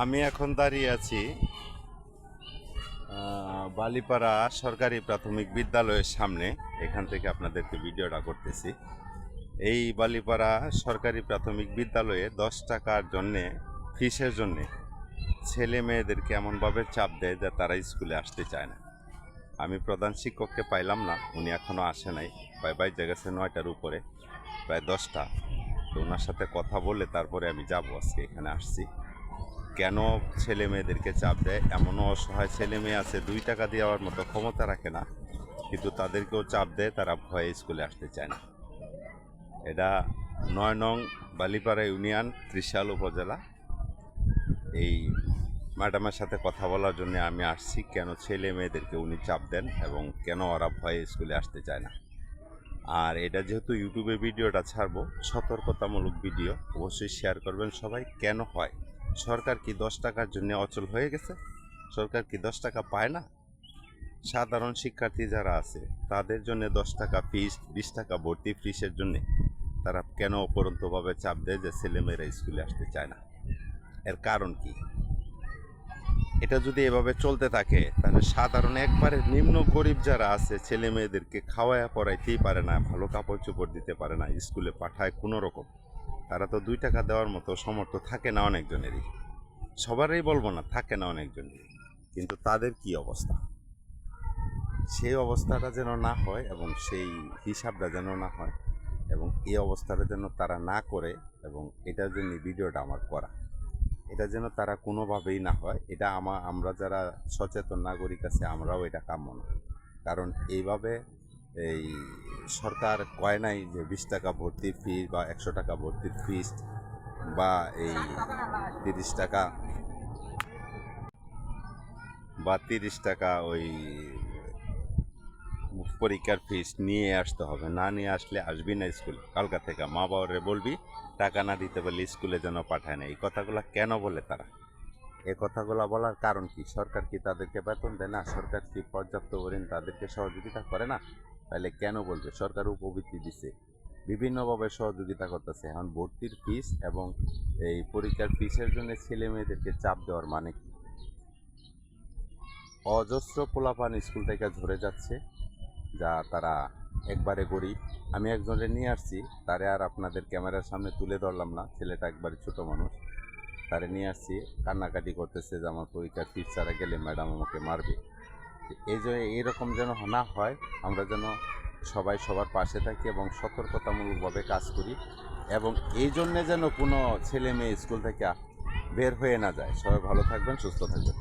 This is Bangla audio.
আমি এখন দাঁড়িয়ে আছি বালিপাড়া সরকারি প্রাথমিক বিদ্যালয়ের সামনে। এখান থেকে আপনাদেরকে ভিডিওটা করতেছি। এই বালিপাড়া সরকারি প্রাথমিক বিদ্যালয়ে 10 টাকার জন্যে ফিসের জন্যে ছেলে মেয়েদেরকে এমনভাবে চাপ দেয় যে তারা স্কুলে আসতে চায় না। আমি প্রধান শিক্ষককে পাইলাম না, উনি এখনও আসে নাই। প্রায় বাইরে গেছে 9টার উপরে, প্রায় 10টা। তো ওনার সাথে কথা বলে তারপরে আমি যাব। আজকে এখানে আসছি। কেন ছেলে মেয়েদেরকে চাপ দেয়? এমনও অসহায় ছেলে মেয়ে আছে 2 টাকা দেওয়ার মতো ক্ষমতা রাখে না, কিন্তু তাদেরকেও চাপ দেয়, তারা ভয়ে স্কুলে আসতে চায় না। এটা 9 নং বালিপাড়া ইউনিয়ন, ত্রিশাল উপজেলা। এই ম্যাডামের সাথে কথা বলার জন্য আমি আসছি, কেন ছেলে মেয়েদেরকে উনি চাপ দেন এবং কেন ওরা ভয়ে স্কুলে আসতে চায় না। আর এটা যেহেতু ইউটিউবে ভিডিওটা ছাড়বো, সতর্কতামূলক ভিডিও, অবশ্যই শেয়ার করবেন সবাই। কেন হয়? সরকার কি 10 টাকার জন্য অচল হয়ে গেছে? সরকার কি 10 টাকা পায় না? সাধারণ শিক্ষার্থী যারা আছে তাদের জন্য 10 টাকা ফিস, 20 টাকা ভর্তি ফিসের জন্যে তারা কেন অপরন্তভাবে চাপ দেয় যে ছেলেমেয়েরা স্কুলে আসতে চায় না? এর কারণ কি? এটা যদি এভাবে চলতে থাকে তাহলে সাধারণ একবারে নিম্ন গরিব যারা আছে ছেলে মেয়েদেরকে খাওয়ায়া পড়াইতেই পারে না, ভালো কাপড় চোপড় দিতে পারে না, স্কুলে পাঠায় কোনো রকম। তারা তো 2 টাকা দেওয়ার মতো সমর্থ থাকে না অনেকজনেরই। সবারই বলবো না, থাকে না অনেকজনেরই। কিন্তু তাদের কি অবস্থা? সেই অবস্থাটা যেন না হয় এবং সেই হিসাবটা যেন না হয় এবং এই অবস্থাটা যেন তারা না করে, এবং এটার জন্য ভিডিওটা আমার করা, এটা যেন তারা কোনোভাবেই না হয়। এটা আমরা যারা সচেতন নাগরিক আছে আমরাও এটা কাম্য না। কারণ এইভাবে এই সরকার কয় নাই যে 20 টাকা ভর্তির ফিস বা 100 টাকা ভর্তির ফিস বা এই 30 টাকা বা 30 টাকা ওই পরীক্ষার ফিস নিয়ে আসতে হবে। না নিয়ে আসলে আসবি না স্কুল। কালকা থেকে মা বাবারে বলবি টাকা না দিতে পারলে স্কুলে যেন পাঠায় না। এই কথাগুলো কেন বলে তারা? এই কথাগুলো বলার কারণ কি? সরকার কি তাদেরকে বেতন দেয় না? সরকার কি পর্যাপ্ত পরিমাণ তাদেরকে সহযোগিতা করে না? তাহলে কেন বলবে? সরকার উপবৃত্তি দিছে, বিভিন্নভাবে সহযোগিতা করতেছে। এখন ভর্তির ফিস এবং এই পরীক্ষার ফিসের জন্য ছেলে মেয়েদেরকে চাপ দেওয়ার মানে কি? অজস্র পোলাপান স্কুল থেকে ঝরে যাচ্ছে, যা তারা একবারে গরিব। আমি একজনের নিয়ে আসছি, তারে আর আপনাদের ক্যামেরার সামনে তুলে ধরলাম না, ছেলেটা একবারে ছোট মানুষ। তারে নিয়ে আসছি, কান্নাকাটি করতেছে যে আমার পরীক্ষার ফিস ছাড়া গেলে ম্যাডাম আমাকে মারবে। এই যে এইরকম যেন না হয়, আমরা যেন সবাই সবার পাশে থাকি এবং সতর্কতামূলকভাবে কাজ করি, এবং এই জন্যে যেন কোনো ছেলে মেয়ে স্কুল থেকে বের হয়ে না যায়। সবাই ভালো থাকবেন, সুস্থ থাকবেন।